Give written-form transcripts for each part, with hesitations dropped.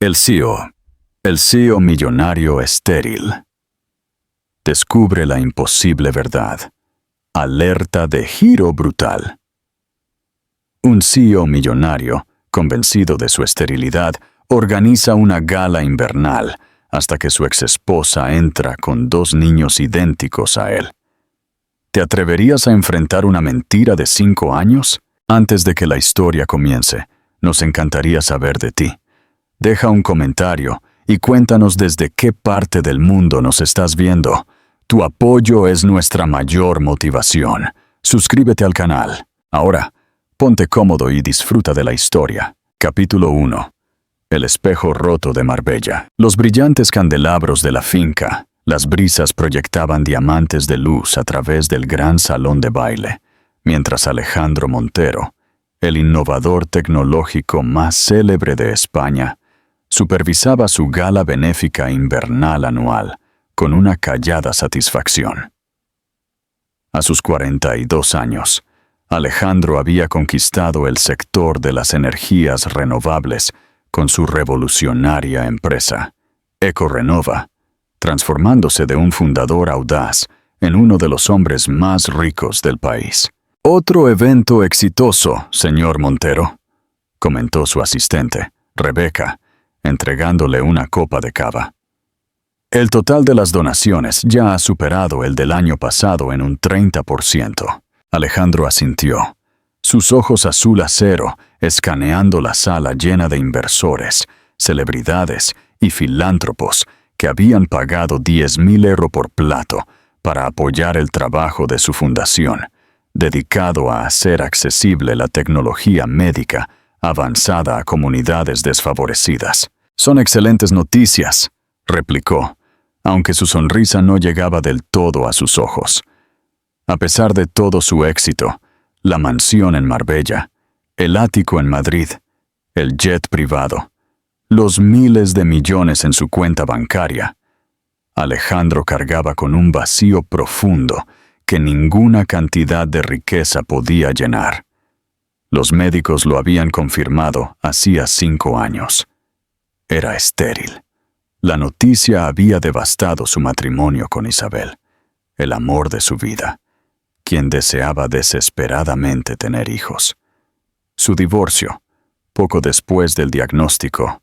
El CEO millonario estéril. Descubre la imposible verdad. Alerta de giro brutal. Un CEO millonario, convencido de su esterilidad, organiza una gala invernal hasta que su exesposa entra con 2 niños idénticos a él. ¿Te atreverías a enfrentar una mentira de 5 años? Antes de que la historia comience, nos encantaría saber de ti. Deja un comentario y cuéntanos desde qué parte del mundo nos estás viendo. Tu apoyo es nuestra mayor motivación. Suscríbete al canal. Ahora, ponte cómodo y disfruta de la historia. Capítulo 1. El espejo roto de Marbella. Los brillantes candelabros de la finca, las brisas proyectaban diamantes de luz a través del gran salón de baile, mientras Alejandro Montero, el innovador tecnológico más célebre de España, supervisaba su gala benéfica invernal anual con una callada satisfacción. A sus 42 años, Alejandro había conquistado el sector de las energías renovables con su revolucionaria empresa, Ecorenova, transformándose de un fundador audaz en uno de los hombres más ricos del país. «Otro evento exitoso, señor Montero», comentó su asistente, Rebeca, entregándole una copa de cava. «El total de las donaciones ya ha superado el del año pasado en un 30%. Alejandro asintió, sus ojos azul acero escaneando la sala llena de inversores, celebridades y filántropos que habían pagado 10.000 euros por plato para apoyar el trabajo de su fundación, dedicado a hacer accesible la tecnología médica avanzada a comunidades desfavorecidas. «Son excelentes noticias», replicó, aunque su sonrisa no llegaba del todo a sus ojos. A pesar de todo su éxito, la mansión en Marbella, el ático en Madrid, el jet privado, los miles de millones en su cuenta bancaria, Alejandro cargaba con un vacío profundo que ninguna cantidad de riqueza podía llenar. Los médicos lo habían confirmado hacía 5 años. Era estéril. La noticia había devastado su matrimonio con Isabel, el amor de su vida, quien deseaba desesperadamente tener hijos. Su divorcio, poco después del diagnóstico,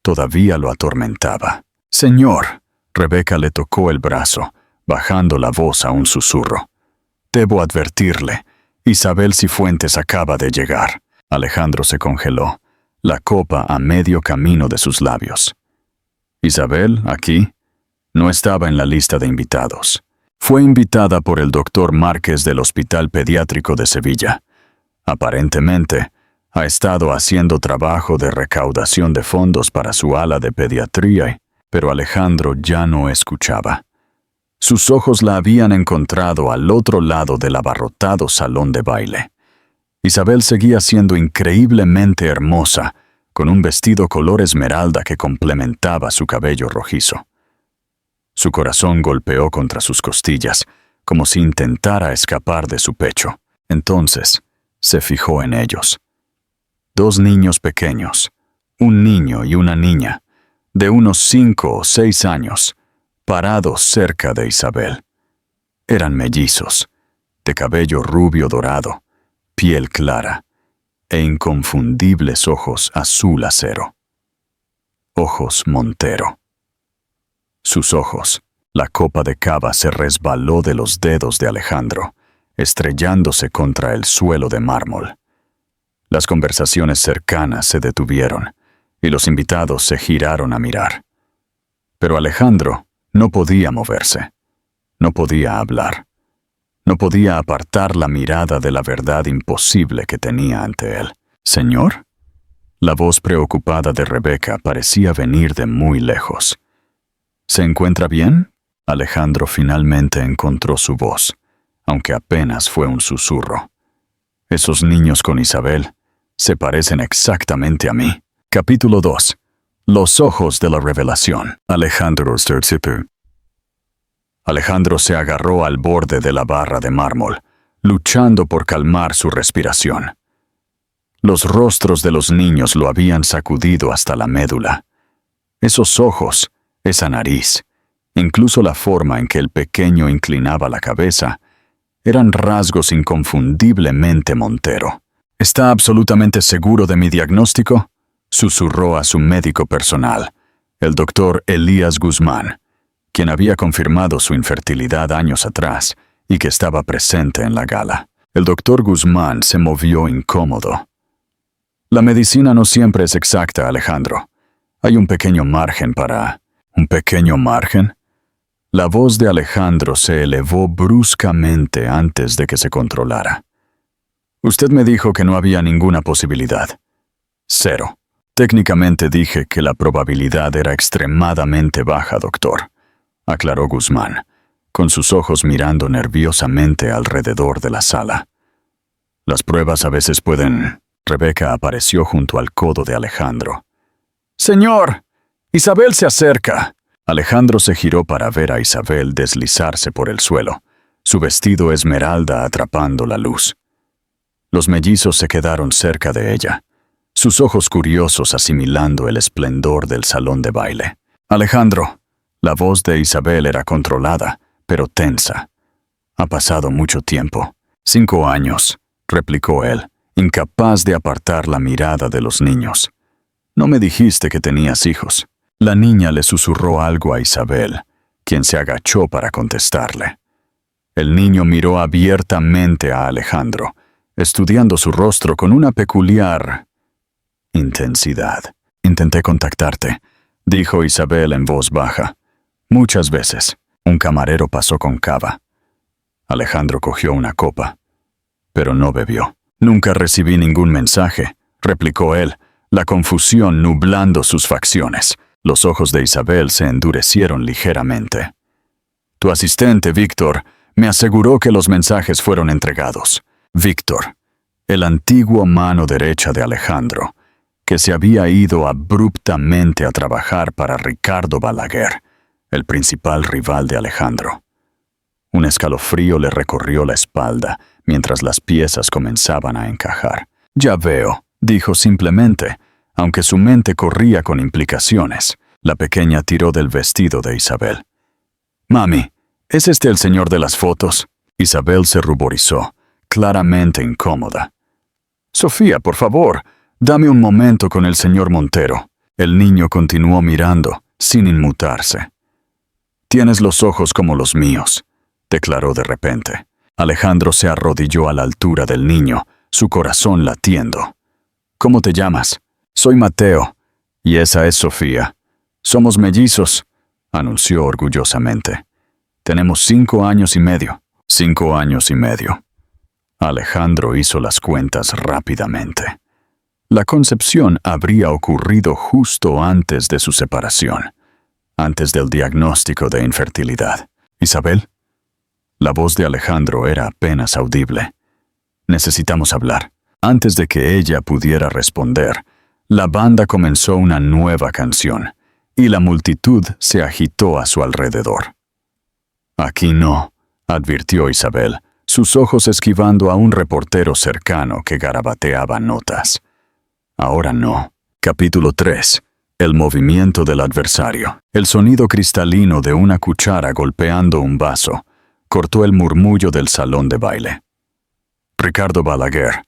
todavía lo atormentaba. «Señor», Rebeca le tocó el brazo, bajando la voz a un susurro. «Debo advertirle, Isabel Cifuentes acaba de llegar». Alejandro se congeló, la copa a medio camino de sus labios. «¿Isabel, aquí?» No estaba en la lista de invitados. Fue invitada por el doctor Márquez del Hospital Pediátrico de Sevilla. Aparentemente, ha estado haciendo trabajo de recaudación de fondos para su ala de pediatría, pero Alejandro ya no escuchaba. Sus ojos la habían encontrado al otro lado del abarrotado salón de baile. Isabel seguía siendo increíblemente hermosa, con un vestido color esmeralda que complementaba su cabello rojizo. Su corazón golpeó contra sus costillas, como si intentara escapar de su pecho. Entonces, se fijó en ellos. 2 niños pequeños, un niño y una niña, de unos 5 o 6 años, parados cerca de Isabel. Eran mellizos, de cabello rubio dorado, piel clara e inconfundibles ojos azul acero. Ojos Montero. Sus ojos, la copa de cava se resbaló de los dedos de Alejandro, estrellándose contra el suelo de mármol. Las conversaciones cercanas se detuvieron y los invitados se giraron a mirar. Pero Alejandro no podía moverse, no podía hablar, no podía apartar la mirada de la verdad imposible que tenía ante él. «¿Señor?» La voz preocupada de Rebeca parecía venir de muy lejos. «¿Se encuentra bien?» Alejandro finalmente encontró su voz, aunque apenas fue un susurro. «Esos niños con Isabel se parecen exactamente a mí». Capítulo 2. Los ojos de la revelación. Alejandro se agarró al borde de la barra de mármol, luchando por calmar su respiración. Los rostros de los niños lo habían sacudido hasta la médula. Esos ojos, esa nariz, incluso la forma en que el pequeño inclinaba la cabeza, eran rasgos inconfundiblemente Montero. ¿Está absolutamente seguro de mi diagnóstico?, susurró a su médico personal, el doctor Elías Guzmán, quien había confirmado su infertilidad años atrás y que estaba presente en la gala. El doctor Guzmán se movió incómodo. La medicina no siempre es exacta, Alejandro. Hay un pequeño margen para... ¿Un pequeño margen? La voz de Alejandro se elevó bruscamente antes de que se controlara. Usted me dijo que no había ninguna posibilidad. 0. Técnicamente dije que la probabilidad era extremadamente baja, doctor, aclaró Guzmán, con sus ojos mirando nerviosamente alrededor de la sala. Las pruebas a veces pueden... Rebeca apareció junto al codo de Alejandro. ¡Señor! ¡Isabel se acerca! Alejandro se giró para ver a Isabel deslizarse por el suelo, su vestido esmeralda atrapando la luz. Los mellizos se quedaron cerca de ella, sus ojos curiosos asimilando el esplendor del salón de baile. Alejandro, la voz de Isabel era controlada, pero tensa. Ha pasado mucho tiempo. 5 años, replicó él, incapaz de apartar la mirada de los niños. No me dijiste que tenías hijos. La niña le susurró algo a Isabel, quien se agachó para contestarle. El niño miró abiertamente a Alejandro, estudiando su rostro con una peculiar intensidad. Intenté contactarte, dijo Isabel en voz baja. Muchas veces. Un camarero pasó con cava. Alejandro cogió una copa, pero no bebió. Nunca recibí ningún mensaje, replicó él, la confusión nublando sus facciones. Los ojos de Isabel se endurecieron ligeramente. Tu asistente, Víctor, me aseguró que los mensajes fueron entregados. Víctor, el antiguo mano derecha de Alejandro, que se había ido abruptamente a trabajar para Ricardo Balaguer, el principal rival de Alejandro. Un escalofrío le recorrió la espalda mientras las piezas comenzaban a encajar. Ya veo, dijo simplemente, aunque su mente corría con implicaciones. La pequeña tiró del vestido de Isabel. Mami, ¿es este el señor de las fotos? Isabel se ruborizó, claramente incómoda. Sofía, por favor, dame un momento con el señor Montero. El niño continuó mirando, sin inmutarse. Tienes los ojos como los míos, declaró de repente. Alejandro se arrodilló a la altura del niño, su corazón latiendo. ¿Cómo te llamas? Soy Mateo, y esa es Sofía. Somos mellizos, anunció orgullosamente. Tenemos 5 años y medio. 5 años y medio. Alejandro hizo las cuentas rápidamente. La concepción habría ocurrido justo antes de su separación, antes del diagnóstico de infertilidad. ¿Isabel? La voz de Alejandro era apenas audible. Necesitamos hablar. Antes de que ella pudiera responder, la banda comenzó una nueva canción, y la multitud se agitó a su alrededor. Aquí no, advirtió Isabel, sus ojos esquivando a un reportero cercano que garabateaba notas. Ahora no. Capítulo 3. El movimiento del adversario. El sonido cristalino de una cuchara golpeando un vaso cortó el murmullo del salón de baile. Ricardo Balaguer,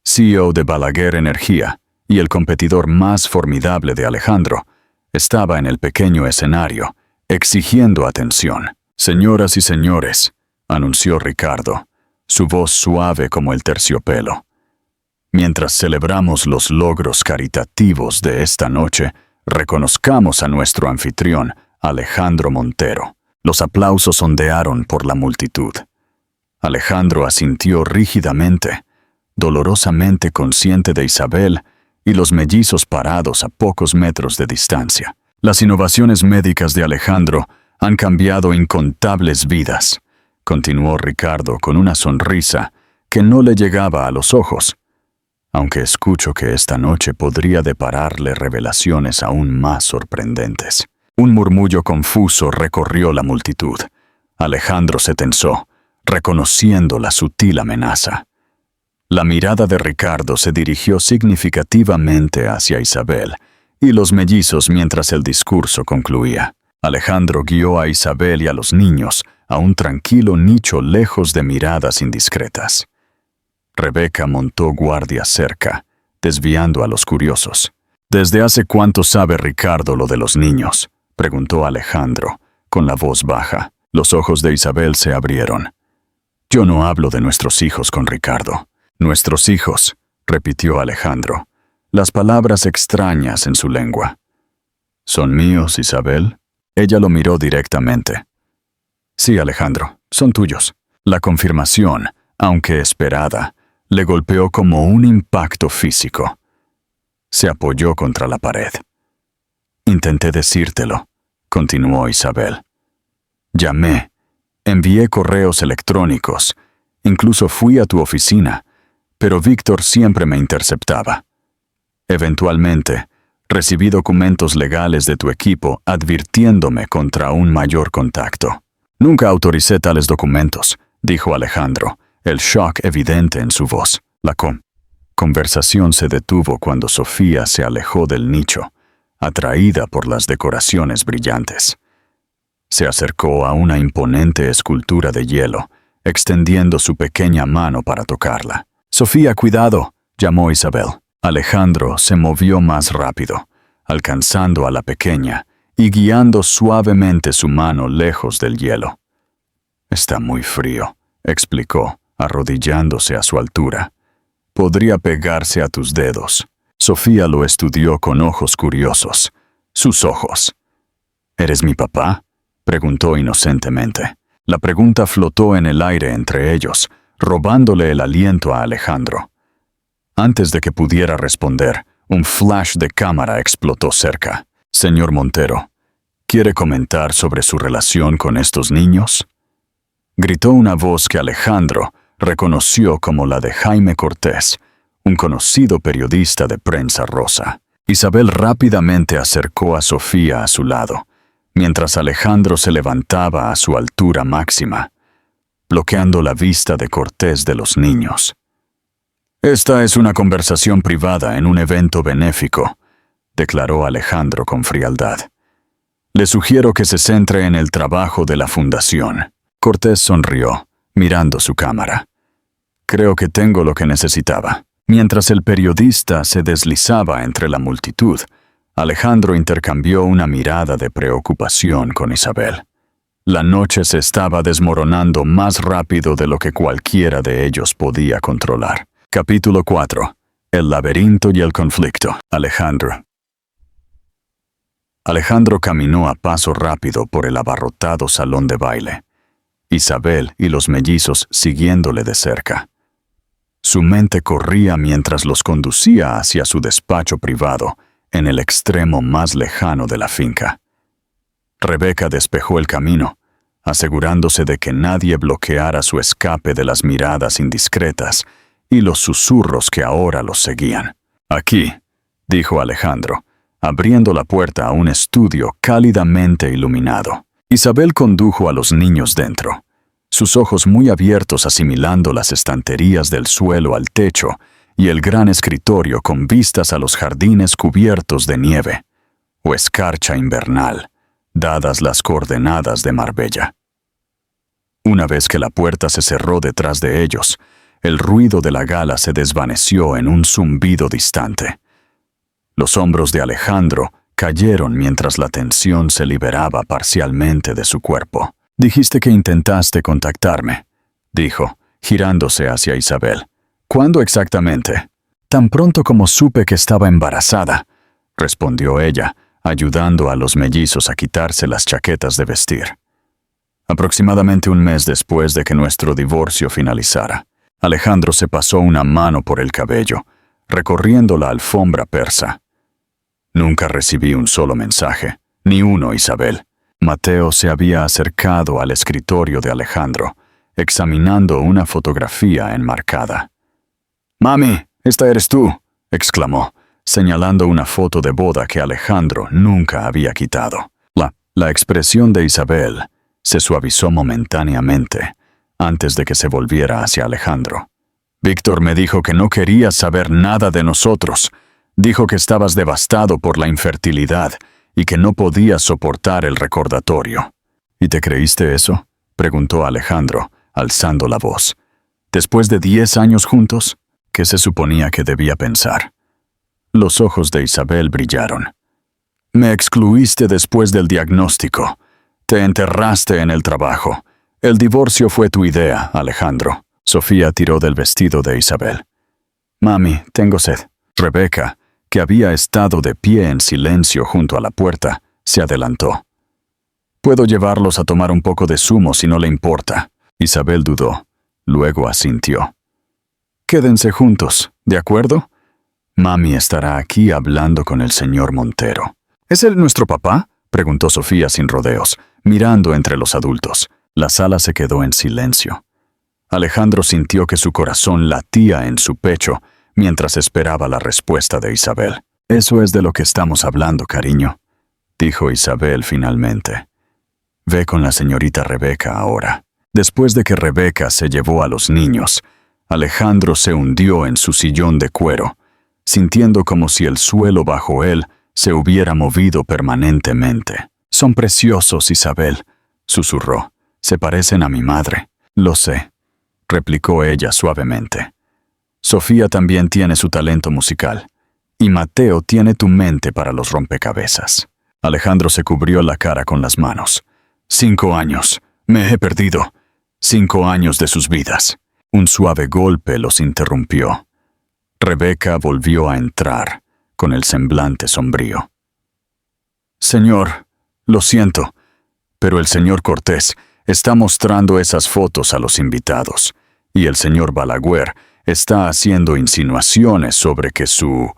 CEO de Balaguer Energía y el competidor más formidable de Alejandro, estaba en el pequeño escenario, exigiendo atención. Señoras y señores, anunció Ricardo, su voz suave como el terciopelo. Mientras celebramos los logros caritativos de esta noche, reconozcamos a nuestro anfitrión, Alejandro Montero. Los aplausos ondearon por la multitud. Alejandro asintió rígidamente, dolorosamente consciente de Isabel y los mellizos parados a pocos metros de distancia. Las innovaciones médicas de Alejandro han cambiado incontables vidas, continuó Ricardo con una sonrisa que no le llegaba a los ojos, aunque escucho que esta noche podría depararle revelaciones aún más sorprendentes. Un murmullo confuso recorrió la multitud. Alejandro se tensó, reconociendo la sutil amenaza. La mirada de Ricardo se dirigió significativamente hacia Isabel, y los mellizos mientras el discurso concluía. Alejandro guió a Isabel y a los niños a un tranquilo nicho lejos de miradas indiscretas. Rebeca montó guardia cerca, desviando a los curiosos. ¿Desde hace cuánto sabe Ricardo lo de los niños?, preguntó Alejandro, con la voz baja. Los ojos de Isabel se abrieron. Yo no hablo de nuestros hijos con Ricardo. Nuestros hijos, repitió Alejandro, las palabras extrañas en su lengua. ¿Son míos, Isabel? Ella lo miró directamente. Sí, Alejandro, son tuyos. La confirmación, aunque esperada, le golpeó como un impacto físico. Se apoyó contra la pared. Intenté decírtelo, continuó Isabel. Llamé, envié correos electrónicos, incluso fui a tu oficina, pero Víctor siempre me interceptaba. Eventualmente, recibí documentos legales de tu equipo advirtiéndome contra un mayor contacto. Nunca autoricé tales documentos, dijo Alejandro, el shock evidente en su voz. La conversación se detuvo cuando Sofía se alejó del nicho, atraída por las decoraciones brillantes. Se acercó a una imponente escultura de hielo, extendiendo su pequeña mano para tocarla. «Sofía, cuidado», llamó Isabel. Alejandro se movió más rápido, alcanzando a la pequeña y guiando suavemente su mano lejos del hielo. «Está muy frío», explicó, arrodillándose a su altura. «Podría pegarse a tus dedos». Sofía lo estudió con ojos curiosos. Sus ojos. «¿Eres mi papá?», preguntó inocentemente. La pregunta flotó en el aire entre ellos, robándole el aliento a Alejandro. Antes de que pudiera responder, un flash de cámara explotó cerca. «Señor Montero, ¿quiere comentar sobre su relación con estos niños?», gritó una voz que Alejandro reconoció como la de Jaime Cortés, un conocido periodista de prensa rosa. Isabel rápidamente acercó a Sofía a su lado, mientras Alejandro se levantaba a su altura máxima, bloqueando la vista de Cortés de los niños. «Esta es una conversación privada en un evento benéfico», declaró Alejandro con frialdad. «Le sugiero que se centre en el trabajo de la fundación». Cortés sonrió, mirando su cámara. «Creo que tengo lo que necesitaba». Mientras el periodista se deslizaba entre la multitud, Alejandro intercambió una mirada de preocupación con Isabel. La noche se estaba desmoronando más rápido de lo que cualquiera de ellos podía controlar. Capítulo 4. El laberinto y el conflicto. Alejandro caminó a paso rápido por el abarrotado salón de baile. Isabel y los mellizos siguiéndole de cerca. Su mente corría mientras los conducía hacia su despacho privado, en el extremo más lejano de la finca. Rebeca despejó el camino, asegurándose de que nadie bloqueara su escape de las miradas indiscretas y los susurros que ahora los seguían. «Aquí», dijo Alejandro, abriendo la puerta a un estudio cálidamente iluminado. Isabel condujo a los niños dentro, sus ojos muy abiertos asimilando las estanterías del suelo al techo y el gran escritorio con vistas a los jardines cubiertos de nieve, o escarcha invernal, dadas las coordenadas de Marbella. Una vez que la puerta se cerró detrás de ellos, el ruido de la gala se desvaneció en un zumbido distante. Los hombros de Alejandro cayeron mientras la tensión se liberaba parcialmente de su cuerpo. «Dijiste que intentaste contactarme», dijo, girándose hacia Isabel. «¿Cuándo exactamente?» «Tan pronto como supe que estaba embarazada», respondió ella, ayudando a los mellizos a quitarse las chaquetas de vestir. «Aproximadamente un mes después de que nuestro divorcio finalizara». Alejandro se pasó una mano por el cabello, recorriendo la alfombra persa. «Nunca recibí un solo mensaje, ni uno, Isabel». Mateo se había acercado al escritorio de Alejandro, examinando una fotografía enmarcada. «Mami, esta eres tú», exclamó, señalando una foto de boda que Alejandro nunca había quitado. La expresión de Isabel se suavizó momentáneamente, antes de que se volviera hacia Alejandro. «Víctor me dijo que no querías saber nada de nosotros», Dijo que estabas devastado por la infertilidad y que no podías soportar el recordatorio. ¿Y te creíste eso?, preguntó Alejandro, alzando la voz. ¿Después de 10 años juntos? ¿Qué se suponía que debía pensar? Los ojos de Isabel brillaron. Me excluiste después del diagnóstico. Te enterraste en el trabajo. El divorcio fue tu idea, Alejandro. Sofía tiró del vestido de Isabel. Mami, tengo sed. Rebeca, que había estado de pie en silencio junto a la puerta, se adelantó. Puedo llevarlos a tomar un poco de zumo si no le importa. Isabel dudó. Luego asintió. Quédense juntos, ¿de acuerdo? Mami estará aquí hablando con el señor Montero. ¿Es él nuestro papá?, preguntó Sofía sin rodeos, mirando entre los adultos. La sala se quedó en silencio. Alejandro sintió que su corazón latía en su pecho mientras esperaba la respuesta de Isabel. Eso es de lo que estamos hablando, cariño, dijo Isabel finalmente. Ve con la señorita Rebeca ahora. Después de que Rebeca se llevó a los niños, Alejandro se hundió en su sillón de cuero, sintiendo como si el suelo bajo él se hubiera movido permanentemente. Son preciosos, Isabel, susurró. Se parecen a mi madre. Lo sé, replicó ella suavemente. Sofía también tiene su talento musical, y Mateo tiene tu mente para los rompecabezas. Alejandro se cubrió la cara con las manos. 5 años. Me he perdido. 5 años de sus vidas. Un suave golpe los interrumpió. Rebeca volvió a entrar, con el semblante sombrío. Señor, lo siento, pero el señor Cortés está mostrando esas fotos a los invitados, y el señor Balaguer está haciendo insinuaciones sobre que su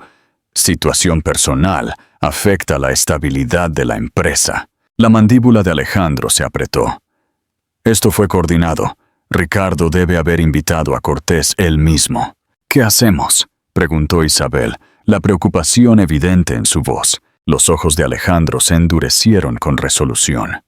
situación personal afecta la estabilidad de la empresa. La mandíbula de Alejandro se apretó. Esto fue coordinado. Ricardo debe haber invitado a Cortés él mismo. ¿Qué hacemos?, preguntó Isabel, la preocupación evidente en su voz. Los ojos de Alejandro se endurecieron con resolución.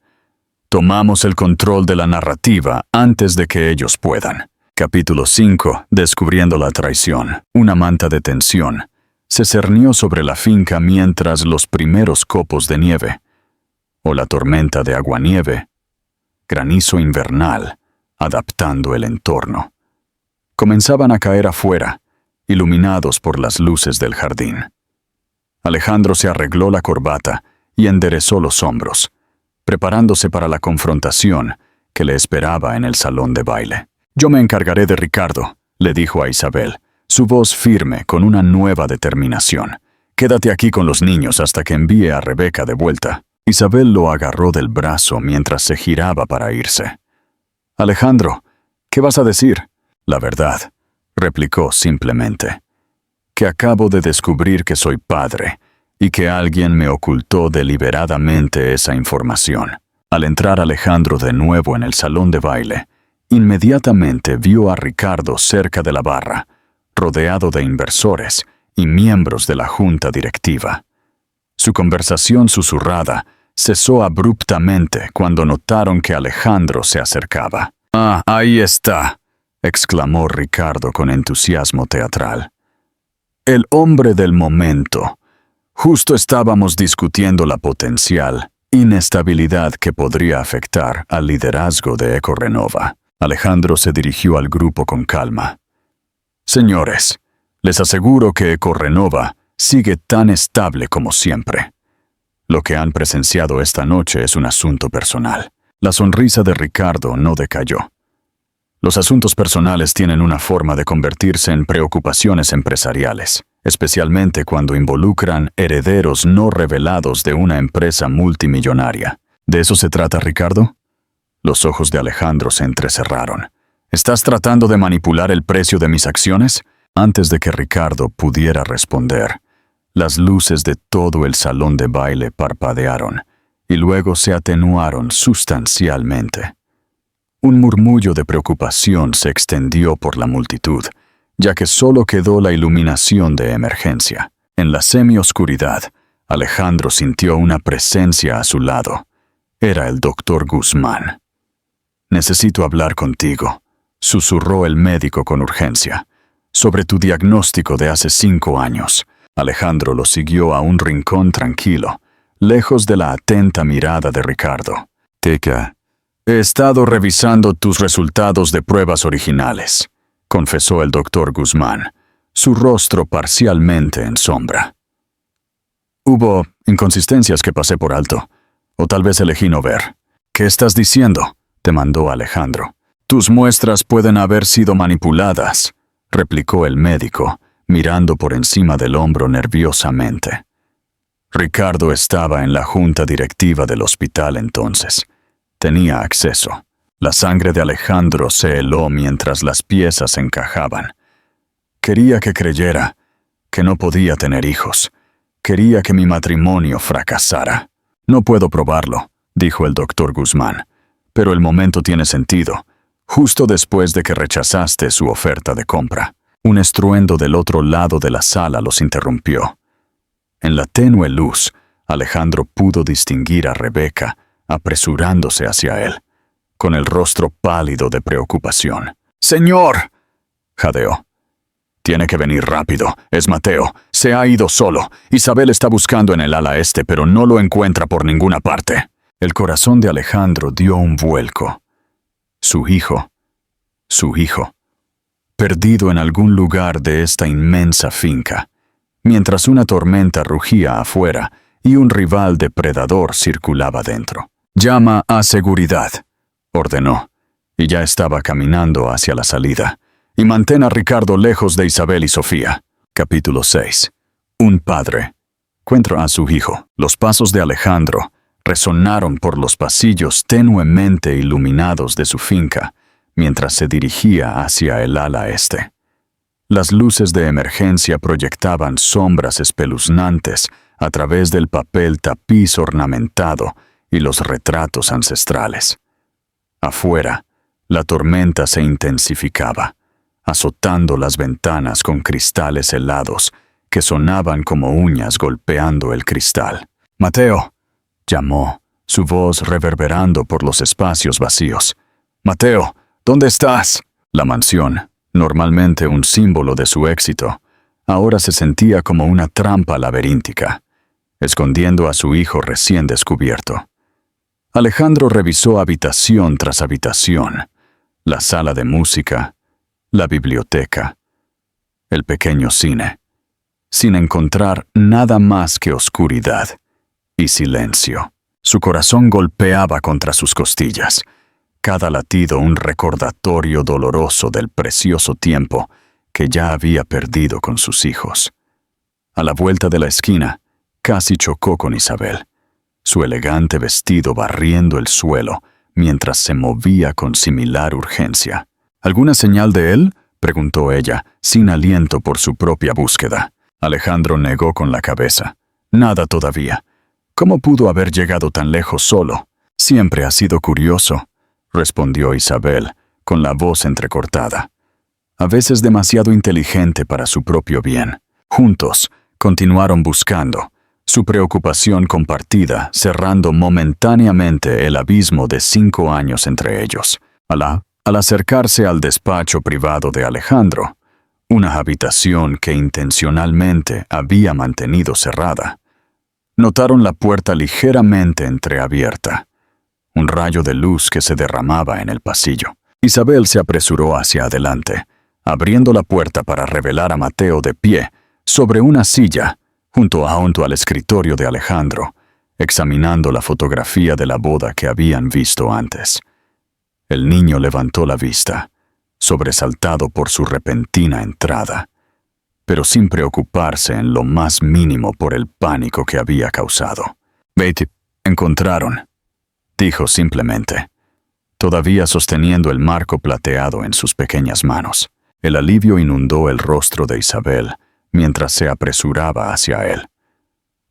Tomamos el control de la narrativa antes de que ellos puedan. Capítulo 5. Descubriendo la traición. Una manta de tensión se cernió sobre la finca mientras los primeros copos de nieve, o la tormenta de aguanieve, granizo invernal, adaptando el entorno, comenzaban a caer afuera, iluminados por las luces del jardín. Alejandro se arregló la corbata y enderezó los hombros, preparándose para la confrontación que le esperaba en el salón de baile. «Yo me encargaré de Ricardo», le dijo a Isabel, su voz firme con una nueva determinación. «Quédate aquí con los niños hasta que envíe a Rebeca de vuelta». Isabel lo agarró del brazo mientras se giraba para irse. «Alejandro, ¿qué vas a decir?» «La verdad», replicó simplemente, «que acabo de descubrir que soy padre y que alguien me ocultó deliberadamente esa información». Al entrar Alejandro de nuevo en el salón de baile, inmediatamente vio a Ricardo cerca de la barra, rodeado de inversores y miembros de la junta directiva. Su conversación susurrada cesó abruptamente cuando notaron que Alejandro se acercaba. «Ah, ahí está», exclamó Ricardo con entusiasmo teatral. «El hombre del momento. Justo estábamos discutiendo la potencial inestabilidad que podría afectar al liderazgo de Ecorenova». Alejandro se dirigió al grupo con calma. «Señores, les aseguro que Ecorenova sigue tan estable como siempre. Lo que han presenciado esta noche es un asunto personal». La sonrisa de Ricardo no decayó. Los asuntos personales tienen una forma de convertirse en preocupaciones empresariales, especialmente cuando involucran herederos no revelados de una empresa multimillonaria. ¿De eso se trata, Ricardo? Los ojos de Alejandro se entrecerraron. ¿Estás tratando de manipular el precio de mis acciones? Antes de que Ricardo pudiera responder, las luces de todo el salón de baile parpadearon y luego se atenuaron sustancialmente. Un murmullo de preocupación se extendió por la multitud, ya que solo quedó la iluminación de emergencia. En la semioscuridad, Alejandro sintió una presencia a su lado. Era el doctor Guzmán. «Necesito hablar contigo», susurró el médico con urgencia, «sobre tu diagnóstico de hace 5 años. Alejandro lo siguió a un rincón tranquilo, lejos de la atenta mirada de Ricardo. Teca, he estado revisando tus resultados de pruebas originales, confesó el doctor Guzmán, su rostro parcialmente en sombra. Hubo inconsistencias que pasé por alto, o tal vez elegí no ver. ¿Qué estás diciendo?, demandó Alejandro. Tus muestras pueden haber sido manipuladas, replicó el médico, mirando por encima del hombro nerviosamente. Ricardo estaba en la junta directiva del hospital entonces. Tenía acceso. La sangre de Alejandro se heló mientras las piezas encajaban. Quería que creyera que no podía tener hijos. Quería que mi matrimonio fracasara. No puedo probarlo, dijo el doctor Guzmán, pero el momento tiene sentido, justo después de que rechazaste su oferta de compra. Un estruendo del otro lado de la sala los interrumpió. En la tenue luz, Alejandro pudo distinguir a Rebeca apresurándose hacia él, con el rostro pálido de preocupación. «¡Señor!», jadeó. «Tiene que venir rápido. Es Mateo. Se ha ido solo. Isabel está buscando en el ala este, pero no lo encuentra por ninguna parte». El corazón de Alejandro dio un vuelco. Su hijo, perdido en algún lugar de esta inmensa finca, mientras una tormenta rugía afuera y un rival depredador circulaba dentro. «Llama a seguridad», ordenó, y ya estaba caminando hacia la salida. «Y mantén a Ricardo lejos de Isabel y Sofía». Capítulo 6. Un padre encuentra a su hijo. Los pasos de Alejandro resonaron por los pasillos tenuemente iluminados de su finca mientras se dirigía hacia el ala este. Las luces de emergencia proyectaban sombras espeluznantes a través del papel tapiz ornamentado y los retratos ancestrales. Afuera, la tormenta se intensificaba, azotando las ventanas con cristales helados que sonaban como uñas golpeando el cristal. «Mateo», llamó, su voz reverberando por los espacios vacíos. «Mateo, ¿dónde estás?». La mansión, normalmente un símbolo de su éxito, ahora se sentía como una trampa laberíntica, escondiendo a su hijo recién descubierto. Alejandro revisó habitación tras habitación, la sala de música, la biblioteca, el pequeño cine, sin encontrar nada más que oscuridad y silencio. Su corazón golpeaba contra sus costillas, cada latido un recordatorio doloroso del precioso tiempo que ya había perdido con sus hijos. A la vuelta de la esquina, casi chocó con Isabel, su elegante vestido barriendo el suelo mientras se movía con similar urgencia. «¿Alguna señal de él?», preguntó ella, sin aliento por su propia búsqueda. Alejandro negó con la cabeza. «Nada todavía. ¿Cómo pudo haber llegado tan lejos solo?». «Siempre ha sido curioso», respondió Isabel, con la voz entrecortada. «A veces demasiado inteligente para su propio bien». Juntos, continuaron buscando, su preocupación compartida cerrando momentáneamente el abismo de 5 años entre ellos. Al acercarse al despacho privado de Alejandro, una habitación que intencionalmente había mantenido cerrada, notaron la puerta ligeramente entreabierta, un rayo de luz que se derramaba en el pasillo. Isabel se apresuró hacia adelante, abriendo la puerta para revelar a Mateo de pie, sobre una silla, junto al escritorio de Alejandro, examinando la fotografía de la boda que habían visto antes. El niño levantó la vista, sobresaltado por su repentina entrada, pero sin preocuparse en lo más mínimo por el pánico que había causado. «Betty, encontraron», dijo simplemente, todavía sosteniendo el marco plateado en sus pequeñas manos. El alivio inundó el rostro de Isabel mientras se apresuraba hacia él.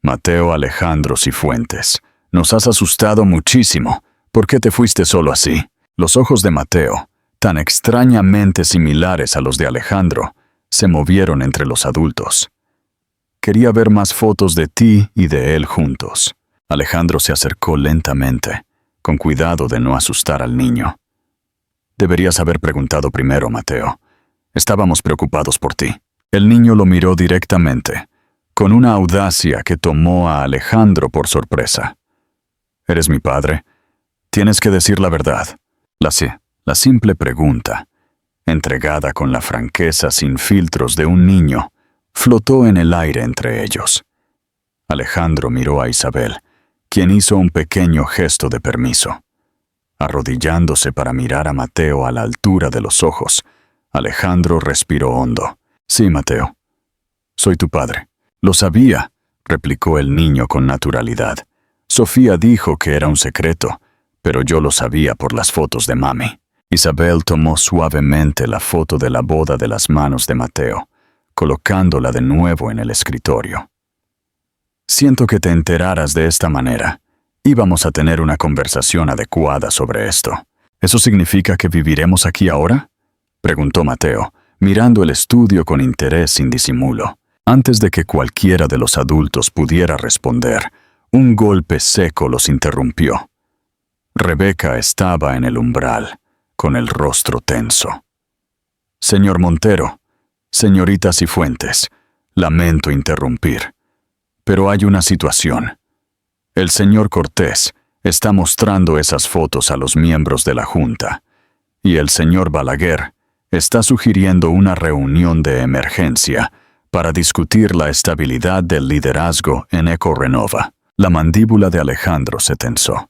«Mateo Alejandro Cifuentes, nos has asustado muchísimo. ¿Por qué te fuiste solo así?». Los ojos de Mateo, tan extrañamente similares a los de Alejandro, se movieron entre los adultos. «Quería ver más fotos de ti y de él juntos». Alejandro se acercó lentamente, con cuidado de no asustar al niño. «Deberías haber preguntado primero, Mateo. Estábamos preocupados por ti». El niño lo miró directamente, con una audacia que tomó a Alejandro por sorpresa. ¿Eres mi padre? Tienes que decir la verdad. La simple pregunta, entregada con la franqueza sin filtros de un niño, flotó en el aire entre ellos. Alejandro miró a Isabel, quien hizo un pequeño gesto de permiso. Arrodillándose para mirar a Mateo a la altura de los ojos, Alejandro respiró hondo. Sí, Mateo. Soy tu padre. Lo sabía, replicó el niño con naturalidad. Sofía dijo que era un secreto, pero yo lo sabía por las fotos de mami. Isabel tomó suavemente la foto de la boda de las manos de Mateo, colocándola de nuevo en el escritorio. Siento que te enteraras de esta manera. Íbamos a tener una conversación adecuada sobre esto. ¿Eso significa que viviremos aquí ahora?, preguntó Mateo, mirando el estudio con interés sin disimulo. Antes de que cualquiera de los adultos pudiera responder, un golpe seco los interrumpió. Rebeca estaba en el umbral, con el rostro tenso. Señor Montero, señorita Cifuentes, lamento interrumpir, pero hay una situación. El señor Cortés está mostrando esas fotos a los miembros de la Junta, y el señor Balaguer está sugiriendo una reunión de emergencia para discutir la estabilidad del liderazgo en Ecorenova. La mandíbula de Alejandro se tensó.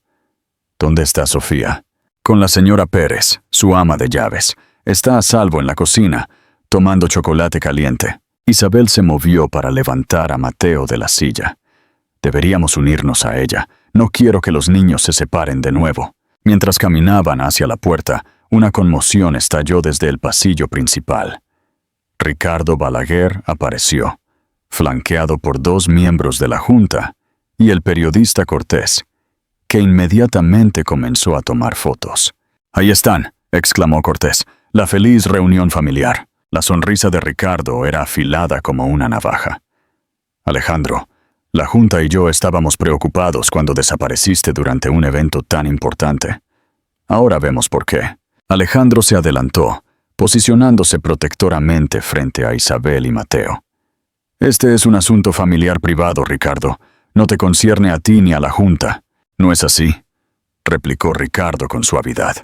¿Dónde está Sofía? Con la señora Pérez, su ama de llaves. Está a salvo en la cocina, tomando chocolate caliente. Isabel se movió para levantar a Mateo de la silla. Deberíamos unirnos a ella. No quiero que los niños se separen de nuevo. Mientras caminaban hacia la puerta, una conmoción estalló desde el pasillo principal. Ricardo Balaguer apareció, flanqueado por 2 miembros de la Junta y el periodista Cortés, que inmediatamente comenzó a tomar fotos. «Ahí están», exclamó Cortés, «la feliz reunión familiar». La sonrisa de Ricardo era afilada como una navaja. «Alejandro, la Junta y yo estábamos preocupados cuando desapareciste durante un evento tan importante. Ahora vemos por qué». Alejandro se adelantó, posicionándose protectoramente frente a Isabel y Mateo. «Este es un asunto familiar privado, Ricardo. No te concierne a ti ni a la Junta». «¿No es así?», replicó Ricardo con suavidad.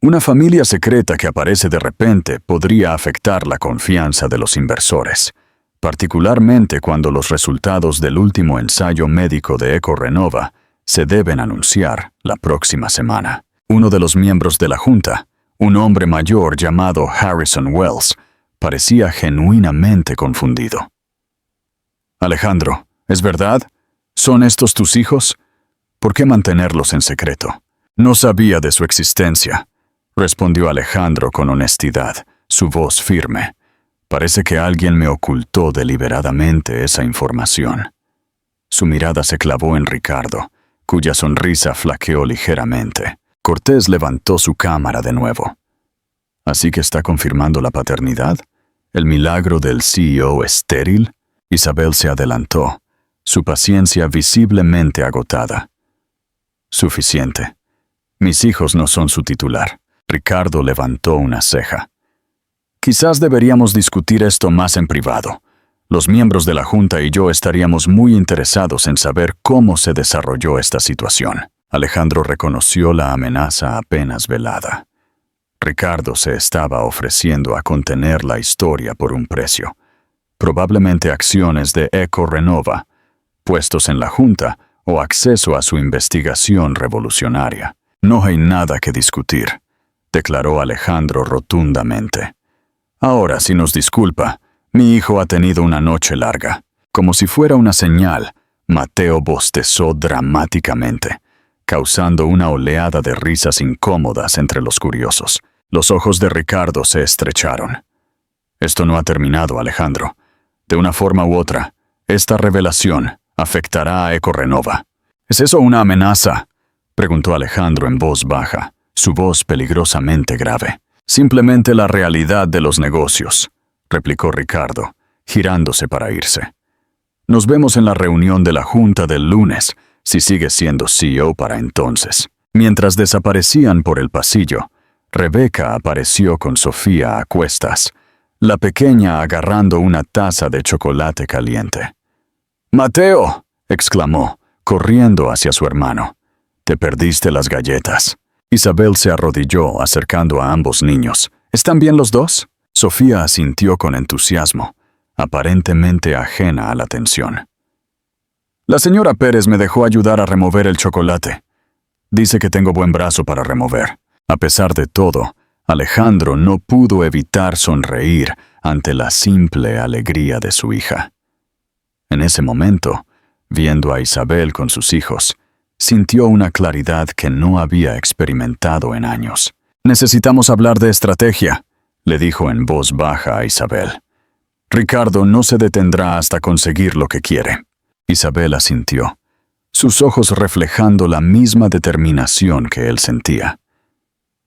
«Una familia secreta que aparece de repente podría afectar la confianza de los inversores, particularmente cuando los resultados del último ensayo médico de Ecorenova se deben anunciar la próxima semana». Uno de los miembros de la Junta, un hombre mayor llamado Harrison Wells, parecía genuinamente confundido. «Alejandro, ¿es verdad? ¿Son estos tus hijos? ¿Por qué mantenerlos en secreto?» «No sabía de su existencia», respondió Alejandro con honestidad, su voz firme. «Parece que alguien me ocultó deliberadamente esa información». Su mirada se clavó en Ricardo, cuya sonrisa flaqueó ligeramente. Cortés levantó su cámara de nuevo. ¿Así que está confirmando la paternidad? ¿El milagro del CEO estéril? Isabel se adelantó, su paciencia visiblemente agotada. «Suficiente. Mis hijos no son su titular». Ricardo levantó una ceja. «Quizás deberíamos discutir esto más en privado. Los miembros de la Junta y yo estaríamos muy interesados en saber cómo se desarrolló esta situación». Alejandro reconoció la amenaza apenas velada. Ricardo se estaba ofreciendo a contener la historia por un precio. Probablemente acciones de Ecorenova, puestos en la Junta o acceso a su investigación revolucionaria. «No hay nada que discutir», declaró Alejandro rotundamente. «Ahora, si nos disculpa, mi hijo ha tenido una noche larga». Como si fuera una señal, Mateo bostezó dramáticamente, causando una oleada de risas incómodas entre los curiosos. Los ojos de Ricardo se estrecharon. «Esto no ha terminado, Alejandro. De una forma u otra, esta revelación afectará a Ecorenova». «¿Es eso una amenaza?», preguntó Alejandro en voz baja, su voz peligrosamente grave. «Simplemente la realidad de los negocios», replicó Ricardo, girándose para irse. «Nos vemos en la reunión de la Junta del lunes, si sigue siendo CEO para entonces». Mientras desaparecían por el pasillo, Rebeca apareció con Sofía a cuestas, la pequeña agarrando una taza de chocolate caliente. «Mateo», exclamó, corriendo hacia su hermano. «Te perdiste las galletas». Isabel se arrodilló, acercando a ambos niños. ¿Están bien los dos? Sofía asintió con entusiasmo, aparentemente ajena a la tensión. La señora Pérez me dejó ayudar a remover el chocolate. Dice que tengo buen brazo para remover. A pesar de todo, Alejandro no pudo evitar sonreír ante la simple alegría de su hija. En ese momento, viendo a Isabel con sus hijos, sintió una claridad que no había experimentado en años. «Necesitamos hablar de estrategia», le dijo en voz baja a Isabel. «Ricardo no se detendrá hasta conseguir lo que quiere». Isabel asintió, sus ojos reflejando la misma determinación que él sentía.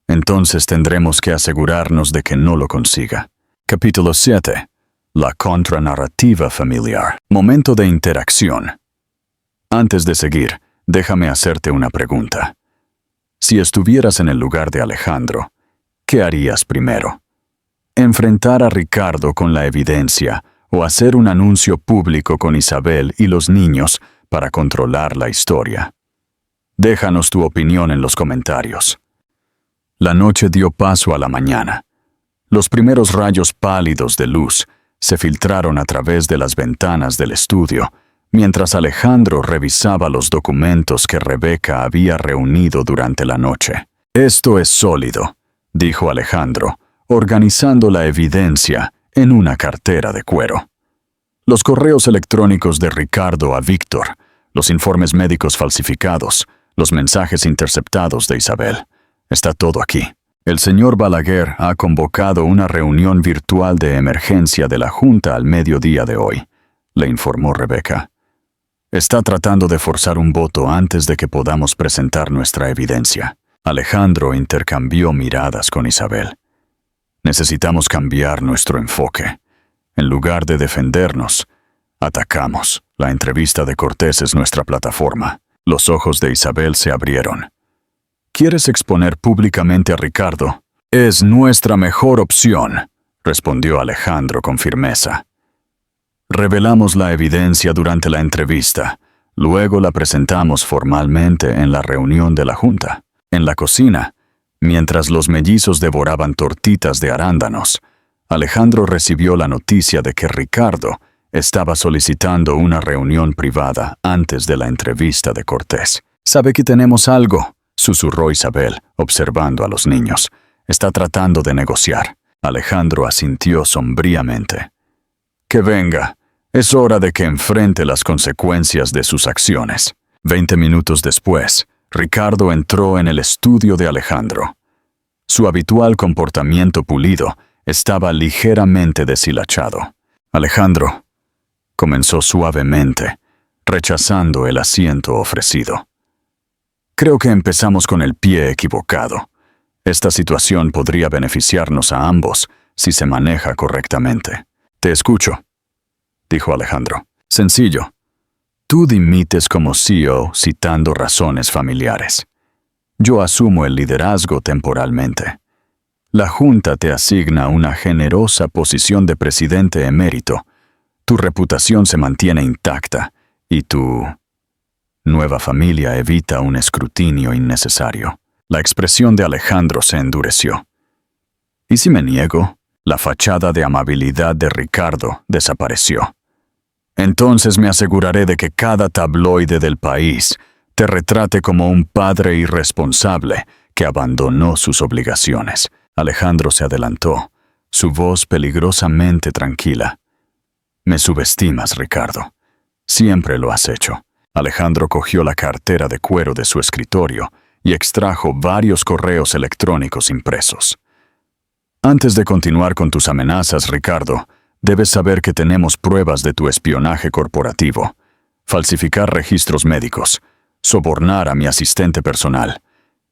«Entonces tendremos que asegurarnos de que no lo consiga». Capítulo 7. La contranarrativa familiar. Momento de interacción. Antes de seguir, déjame hacerte una pregunta. Si estuvieras en el lugar de Alejandro, ¿qué harías primero? ¿Enfrentar a Ricardo con la evidencia o hacer un anuncio público con Isabel y los niños para controlar la historia? Déjanos tu opinión en los comentarios. La noche dio paso a la mañana. Los primeros rayos pálidos de luz se filtraron a través de las ventanas del estudio, mientras Alejandro revisaba los documentos que Rebeca había reunido durante la noche. «Esto es sólido», dijo Alejandro, organizando la evidencia en una cartera de cuero. Los correos electrónicos de Ricardo a Víctor, los informes médicos falsificados, los mensajes interceptados de Isabel. Está todo aquí. El señor Balaguer ha convocado una reunión virtual de emergencia de la Junta al mediodía de hoy, le informó Rebeca. Está tratando de forzar un voto antes de que podamos presentar nuestra evidencia. Alejandro intercambió miradas con Isabel. Necesitamos cambiar nuestro enfoque. En lugar de defendernos, atacamos. La entrevista de Cortés es nuestra plataforma. Los ojos de Isabel se abrieron. ¿Quieres exponer públicamente a Ricardo? Es nuestra mejor opción, respondió Alejandro con firmeza. Revelamos la evidencia durante la entrevista. Luego la presentamos formalmente en la reunión de la Junta. En la cocina, mientras los mellizos devoraban tortitas de arándanos, Alejandro recibió la noticia de que Ricardo estaba solicitando una reunión privada antes de la entrevista de Cortés. «¿Sabe que tenemos algo?», susurró Isabel, observando a los niños. «Está tratando de negociar». Alejandro asintió sombríamente. «Que venga. Es hora de que enfrente las consecuencias de sus acciones». 20 minutos después, Ricardo entró en el estudio de Alejandro. Su habitual comportamiento pulido estaba ligeramente deshilachado. «Alejandro», comenzó suavemente, rechazando el asiento ofrecido. «Creo que empezamos con el pie equivocado. Esta situación podría beneficiarnos a ambos si se maneja correctamente». «Te escucho», dijo Alejandro. «Sencillo. Tú dimites como CEO citando razones familiares. Yo asumo el liderazgo temporalmente. La Junta te asigna una generosa posición de presidente emérito. Tu reputación se mantiene intacta y tu nueva familia evita un escrutinio innecesario». La expresión de Alejandro se endureció. «¿Y si me niego?». La fachada de amabilidad de Ricardo desapareció. «Entonces me aseguraré de que cada tabloide del país te retrate como un padre irresponsable que abandonó sus obligaciones». Alejandro se adelantó, su voz peligrosamente tranquila. «Me subestimas, Ricardo. Siempre lo has hecho». Alejandro cogió la cartera de cuero de su escritorio y extrajo varios correos electrónicos impresos. «Antes de continuar con tus amenazas, Ricardo, debes saber que tenemos pruebas de tu espionaje corporativo, falsificar registros médicos, sobornar a mi asistente personal,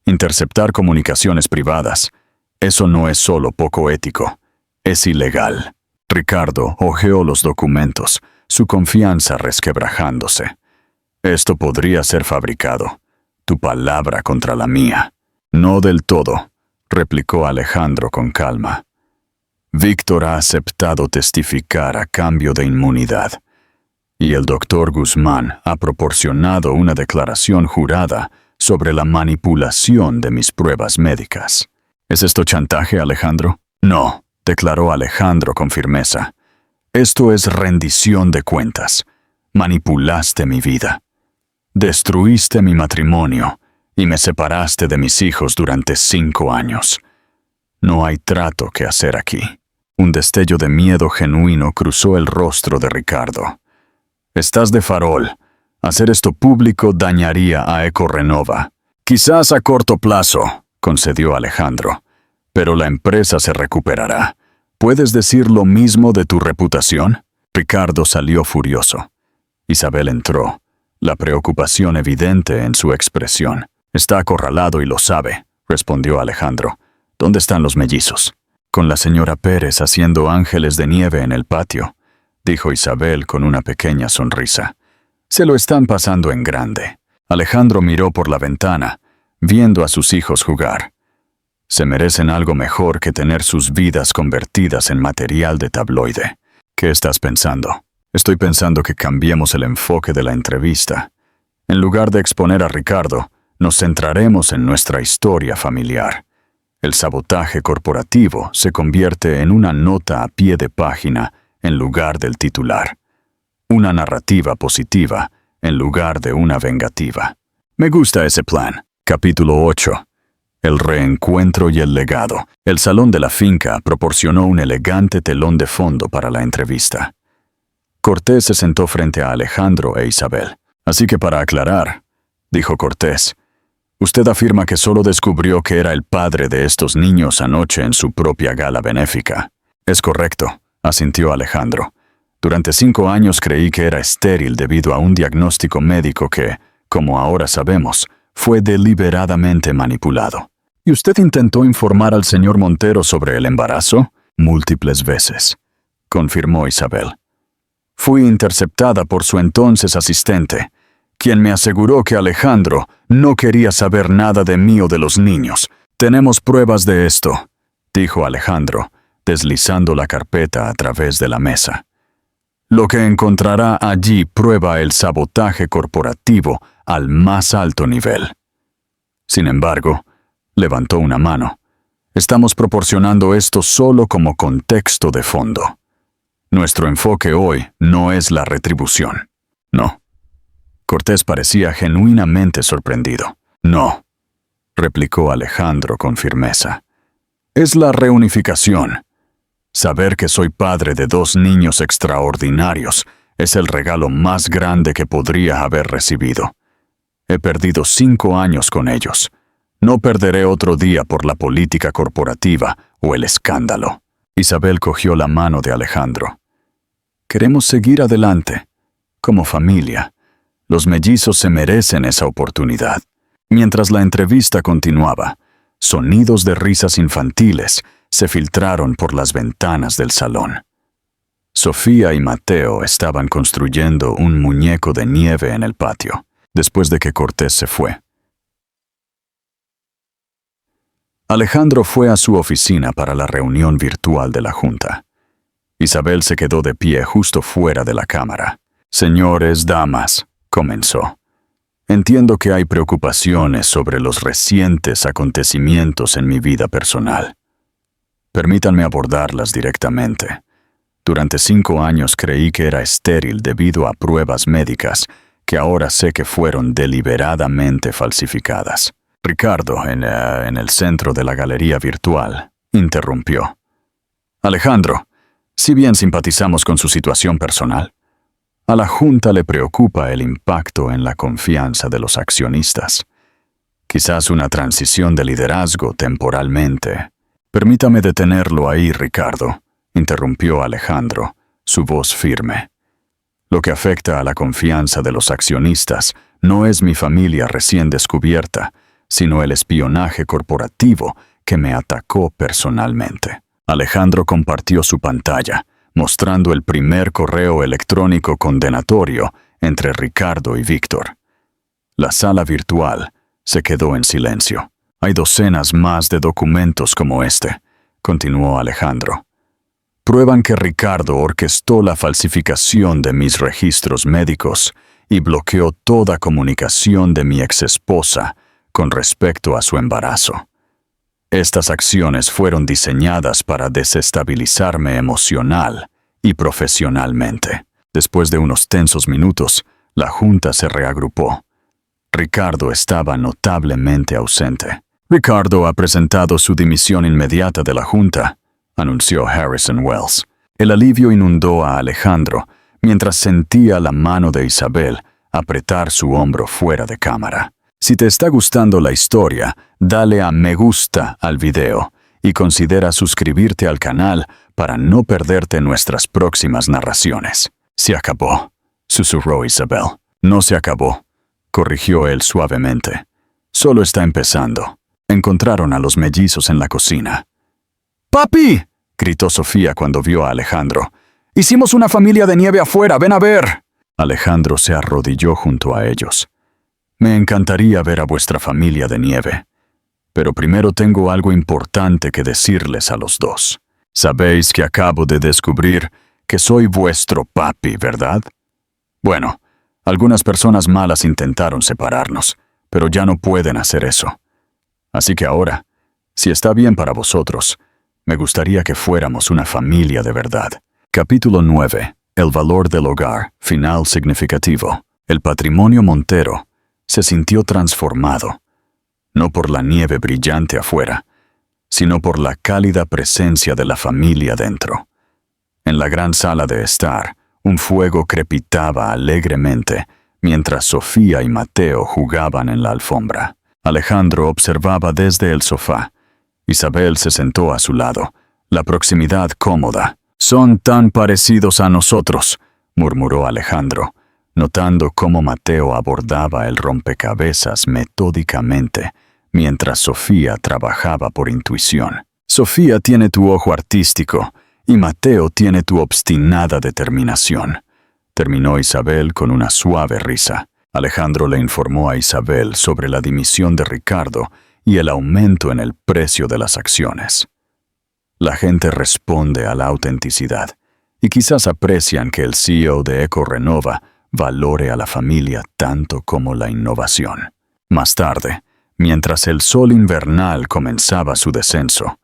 interceptar comunicaciones privadas. Eso no es solo poco ético, es ilegal». Ricardo hojeó los documentos, su confianza resquebrajándose. «Esto podría ser fabricado. Tu palabra contra la mía». «No del todo», replicó Alejandro con calma. «Víctor ha aceptado testificar a cambio de inmunidad. y el doctor Guzmán ha proporcionado una declaración jurada sobre la manipulación de mis pruebas médicas. ¿Es esto chantaje, Alejandro? No, declaró Alejandro con firmeza. Esto es rendición de cuentas. Manipulaste mi vida. Destruiste mi matrimonio y me separaste de mis hijos durante 5 años. No hay trato que hacer aquí. Un destello de miedo genuino cruzó el rostro de Ricardo. Estás de farol. Hacer esto público dañaría a Ecorenova. Quizás a corto plazo, concedió Alejandro, pero la empresa se recuperará. ¿Puedes decir lo mismo de tu reputación? Ricardo salió furioso. Isabel entró, la preocupación evidente en su expresión. Está acorralado y lo sabe, respondió Alejandro. ¿Dónde están los mellizos? Con la señora Pérez haciendo ángeles de nieve en el patio, dijo Isabel con una pequeña sonrisa. Se lo están pasando en grande. Alejandro miró por la ventana, viendo a sus hijos jugar. Se merecen algo mejor que tener sus vidas convertidas en material de tabloide. ¿Qué estás pensando? Estoy pensando que cambiemos el enfoque de la entrevista. En lugar de exponer a Ricardo, nos centraremos en nuestra historia familiar. El sabotaje corporativo se convierte en una nota a pie de página en lugar del titular. Una narrativa positiva en lugar de una vengativa. Me gusta ese plan. Capítulo 8. El reencuentro y el legado. El salón de la finca proporcionó un elegante telón de fondo para la entrevista. Cortés se sentó frente a Alejandro e Isabel. Así que para aclarar, dijo Cortés, usted afirma que solo descubrió que era el padre de estos niños anoche en su propia gala benéfica. Es correcto, asintió Alejandro. Durante 5 años creí que era estéril debido a un diagnóstico médico que, como ahora sabemos, fue deliberadamente manipulado. ¿Y usted intentó informar al señor Montero sobre el embarazo? Múltiples veces, confirmó Isabel. Fui interceptada por su entonces asistente, quien me aseguró que Alejandro no quería saber nada de mí o de los niños. Tenemos pruebas de esto, dijo Alejandro, deslizando la carpeta a través de la mesa. Lo que encontrará allí prueba el sabotaje corporativo al más alto nivel. Sin embargo, levantó una mano. Estamos proporcionando esto solo como contexto de fondo. Nuestro enfoque hoy no es la retribución. No. Cortés parecía genuinamente sorprendido. No, replicó Alejandro con firmeza. Es la reunificación. Saber que soy padre de 2 niños extraordinarios es el regalo más grande que podría haber recibido. He perdido 5 años con ellos. No perderé otro día por la política corporativa o el escándalo. Isabel cogió la mano de Alejandro. Queremos seguir adelante, como familia. Los mellizos se merecen esa oportunidad. Mientras la entrevista continuaba, sonidos de risas infantiles se filtraron por las ventanas del salón. Sofía y Mateo estaban construyendo un muñeco de nieve en el patio, después de que Cortés se fue. Alejandro fue a su oficina para la reunión virtual de la junta. Isabel se quedó de pie justo fuera de la cámara. Señores, damas, comenzó. Entiendo que hay preocupaciones sobre los recientes acontecimientos en mi vida personal. Permítanme abordarlas directamente. Durante 5 años creí que era estéril debido a pruebas médicas que ahora sé que fueron deliberadamente falsificadas. Ricardo, en el centro de la galería virtual, interrumpió. Alejandro, si bien simpatizamos con su situación personal, a la Junta le preocupa el impacto en la confianza de los accionistas. Quizás una transición de liderazgo temporalmente. Permítame detenerlo ahí, Ricardo, interrumpió Alejandro, su voz firme. Lo que afecta a la confianza de los accionistas no es mi familia recién descubierta, sino el espionaje corporativo que me atacó personalmente. Alejandro compartió su pantalla, mostrando el primer correo electrónico condenatorio entre Ricardo y Víctor. La sala virtual se quedó en silencio. Hay docenas más de documentos como este, continuó Alejandro. prueban que Ricardo orquestó la falsificación de mis registros médicos y bloqueó toda comunicación de mi exesposa con respecto a su embarazo. Estas acciones fueron diseñadas para desestabilizarme emocional y profesionalmente. Después de unos tensos minutos, la junta se reagrupó. Ricardo estaba notablemente ausente. Ricardo ha presentado su dimisión inmediata de la junta, anunció Harrison Wells. El alivio inundó a Alejandro mientras sentía la mano de Isabel apretar su hombro fuera de cámara. Si te está gustando la historia, dale a me gusta al video y considera suscribirte al canal para no perderte nuestras próximas narraciones. Se acabó, susurró Isabel. No se acabó, corrigió él suavemente. Solo está empezando. Encontraron a los mellizos en la cocina. ¡Papi!, gritó Sofía cuando vio a Alejandro. ¡Hicimos una familia de nieve afuera! ¡Ven a ver! Alejandro se arrodilló junto a ellos. Me encantaría ver a vuestra familia de nieve. Pero primero tengo algo importante que decirles a los dos. Sabéis que acabo de descubrir que soy vuestro papi, ¿verdad? Bueno, algunas personas malas intentaron separarnos, pero ya no pueden hacer eso. Así que ahora, si está bien para vosotros, me gustaría que fuéramos una familia de verdad. Capítulo 9. El valor del hogar. Final significativo. El patrimonio Montero se sintió transformado, no por la nieve brillante afuera, sino por la cálida presencia de la familia dentro. En la gran sala de estar, un fuego crepitaba alegremente mientras Sofía y Mateo jugaban en la alfombra. Alejandro observaba desde el sofá. Isabel se sentó a su lado, la proximidad cómoda. «Son tan parecidos a nosotros», murmuró Alejandro, notando cómo Mateo abordaba el rompecabezas metódicamente, mientras Sofía trabajaba por intuición. «Sofía tiene tu ojo artístico y Mateo tiene tu obstinada determinación», terminó Isabel con una suave risa. Alejandro le informó a Isabel sobre la dimisión de Ricardo y el aumento en el precio de las acciones. La gente responde a la autenticidad, y quizás aprecian que el CEO de EcoRenova valore a la familia tanto como la innovación. Más tarde, mientras el sol invernal comenzaba su descenso,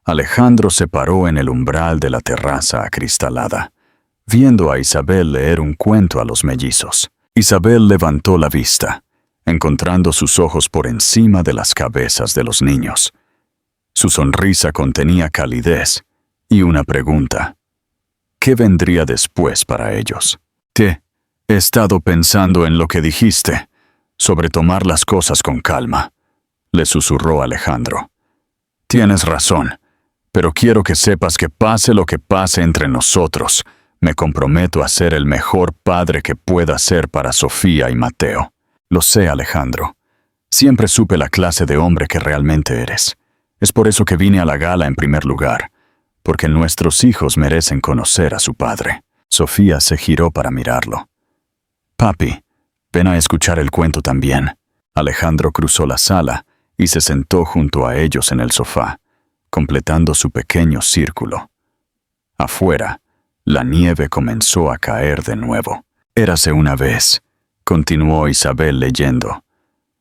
Alejandro se paró en el umbral de la terraza acristalada, viendo a Isabel leer un cuento a los mellizos. Isabel levantó la vista, encontrando sus ojos por encima de las cabezas de los niños. Su sonrisa contenía calidez y una pregunta. ¿Qué vendría después para ellos? He estado pensando en lo que dijiste, sobre tomar las cosas con calma, le susurró Alejandro. Tienes razón, pero quiero que sepas que pase lo que pase entre nosotros, me comprometo a ser el mejor padre que pueda ser para Sofía y Mateo. Lo sé, Alejandro. Siempre supe la clase de hombre que realmente eres. Es por eso que vine a la gala en primer lugar, porque nuestros hijos merecen conocer a su padre. Sofía se giró para mirarlo. Papi, ven a escuchar el cuento también. Alejandro cruzó la sala y se sentó junto a ellos en el sofá, completando su pequeño círculo. Afuera, la nieve comenzó a caer de nuevo. Érase una vez, continuó Isabel leyendo,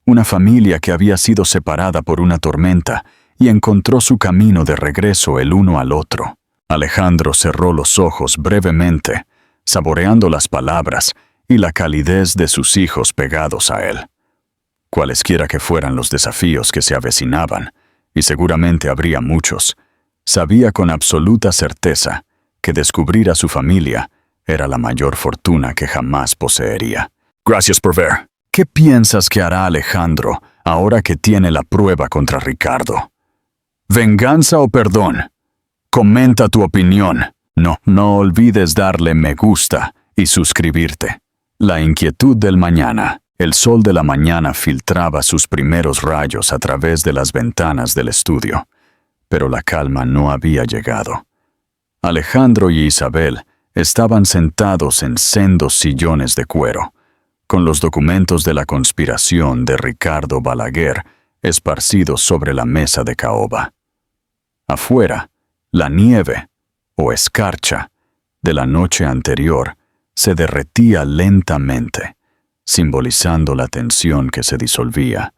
una familia que había sido separada por una tormenta y encontró su camino de regreso el uno al otro. Alejandro cerró los ojos brevemente, saboreando las palabras y la calidez de sus hijos pegados a él. Cualesquiera que fueran los desafíos que se avecinaban, y seguramente habría muchos, sabía con absoluta certeza que descubrir a su familia era la mayor fortuna que jamás poseería. Gracias por ver. ¿Qué piensas que hará Alejandro ahora que tiene la prueba contra Ricardo? ¿Venganza o perdón? Comenta tu opinión. No olvides darle me gusta y suscribirte. La inquietud del mañana. El sol de la mañana filtraba sus primeros rayos a través de las ventanas del estudio, pero la calma no había llegado. Alejandro y Isabel estaban sentados en sendos sillones de cuero, con los documentos de la conspiración de Ricardo Balaguer esparcidos sobre la mesa de caoba. Afuera, la nieve, o escarcha de la noche anterior se derretía lentamente, simbolizando la tensión que se disolvía,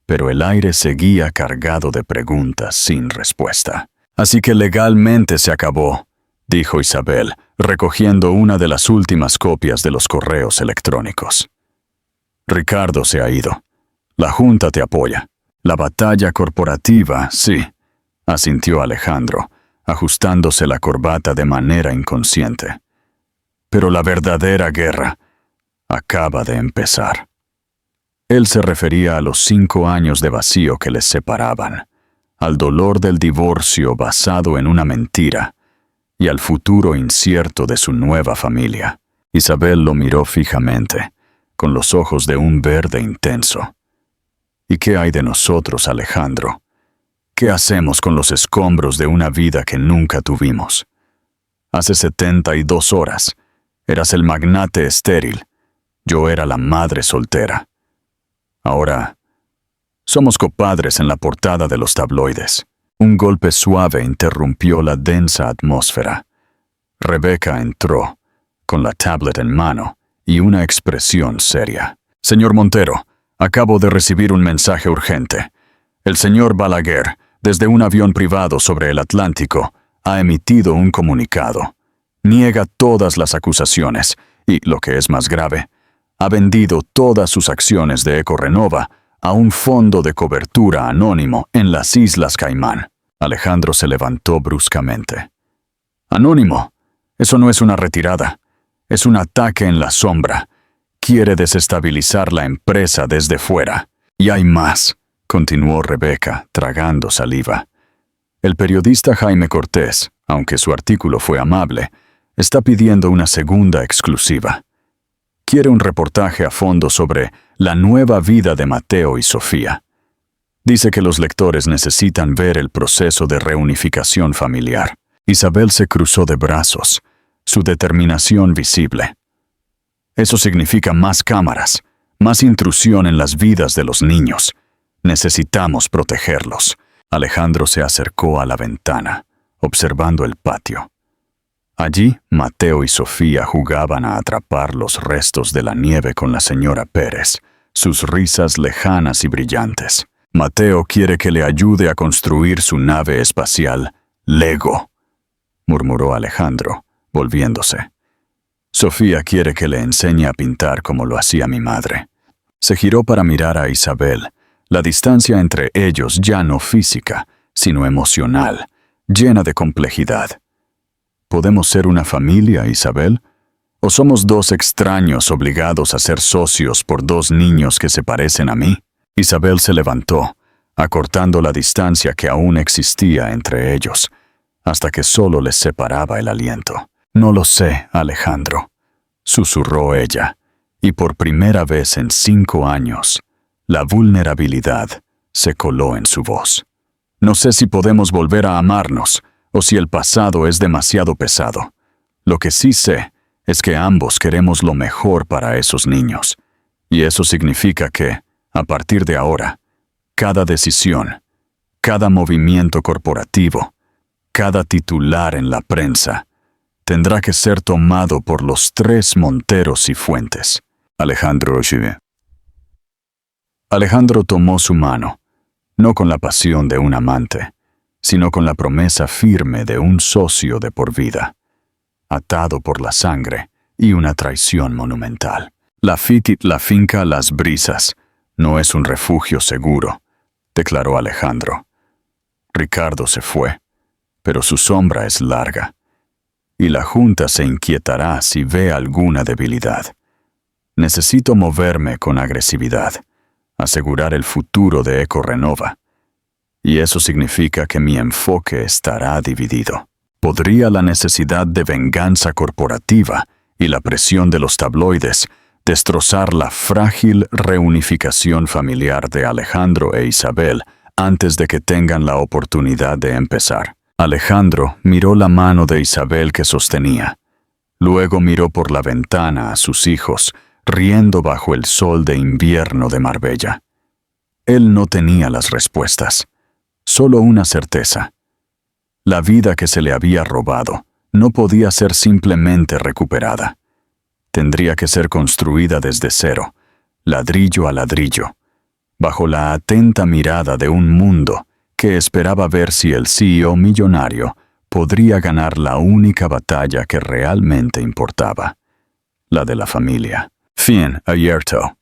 pero el aire seguía cargado de preguntas sin respuesta. Así que legalmente se acabó, dijo Isabel, recogiendo una de las últimas copias de los correos electrónicos. Ricardo se ha ido. La Junta te apoya. La batalla corporativa, sí, asintió Alejandro, ajustándose la corbata de manera inconsciente. Pero la verdadera guerra acaba de empezar. Él se refería a los 5 años de vacío que les separaban, al dolor del divorcio basado en una mentira y al futuro incierto de su nueva familia. Isabel lo miró fijamente, con los ojos de un verde intenso. ¿Y qué hay de nosotros, Alejandro? ¿Qué hacemos con los escombros de una vida que nunca tuvimos? Hace 72 horas, eras el magnate estéril, yo era la madre soltera. Ahora, somos copadres en la portada de los tabloides. Un golpe suave interrumpió la densa atmósfera. Rebeca entró, con la tablet en mano y una expresión seria. Señor Montero, acabo de recibir un mensaje urgente. El señor Balaguer, desde un avión privado sobre el Atlántico, ha emitido un comunicado. Niega todas las acusaciones y, lo que es más grave, ha vendido todas sus acciones de Ecorenova a un fondo de cobertura anónimo en las Islas Caimán. Alejandro se levantó bruscamente. Anónimo, eso no es una retirada, es un ataque en la sombra. Quiere desestabilizar la empresa desde fuera. Y hay más, continuó Rebeca, tragando saliva. El periodista Jaime Cortés, aunque su artículo fue amable, está pidiendo una segunda exclusiva. Quiere un reportaje a fondo sobre la nueva vida de Mateo y Sofía. Dice que los lectores necesitan ver el proceso de reunificación familiar. Isabel se cruzó de brazos, su determinación visible. Eso significa más cámaras, más intrusión en las vidas de los niños. Necesitamos protegerlos. Alejandro se acercó a la ventana, observando el patio. Allí, Mateo y Sofía jugaban a atrapar los restos de la nieve con la señora Pérez, sus risas lejanas y brillantes. Mateo quiere que le ayude a construir su nave espacial, Lego, murmuró Alejandro, volviéndose. Sofía quiere que le enseñe a pintar como lo hacía mi madre. Se giró para mirar a Isabel. La distancia entre ellos ya no física, sino emocional, llena de complejidad. ¿Podemos ser una familia, Isabel? ¿O somos dos extraños obligados a ser socios por dos niños que se parecen a mí? Isabel se levantó, acortando la distancia que aún existía entre ellos, hasta que solo les separaba el aliento. No lo sé, Alejandro, susurró ella, y por primera vez en 5 años, la vulnerabilidad se coló en su voz. No sé si podemos volver a amarnos, o si el pasado es demasiado pesado. Lo que sí sé es que ambos queremos lo mejor para esos niños, y eso significa que, a partir de ahora, cada decisión, cada movimiento corporativo, cada titular en la prensa, tendrá que ser tomado por los 3 Monteros y Fuentes. Alejandro tomó su mano, no con la pasión de un amante, sino con la promesa firme de un socio de por vida, atado por la sangre y una traición monumental. La finca Las Brisas no es un refugio seguro, declaró Alejandro. Ricardo se fue, pero su sombra es larga, y la Junta se inquietará si ve alguna debilidad. Necesito moverme con agresividad, asegurar el futuro de Ecorenova. Y eso significa que mi enfoque estará dividido. ¿Podría la necesidad de venganza corporativa y la presión de los tabloides destrozar la frágil reunificación familiar de Alejandro e Isabel antes de que tengan la oportunidad de empezar? Alejandro miró la mano de Isabel que sostenía. Luego miró por la ventana a sus hijos, riendo bajo el sol de invierno de Marbella. Él no tenía las respuestas. Solo una certeza. La vida que se le había robado no podía ser simplemente recuperada. Tendría que ser construida desde cero, ladrillo a ladrillo, bajo la atenta mirada de un mundo que esperaba ver si el CEO millonario podría ganar la única batalla que realmente importaba, la de la familia. Fin, Ayerto.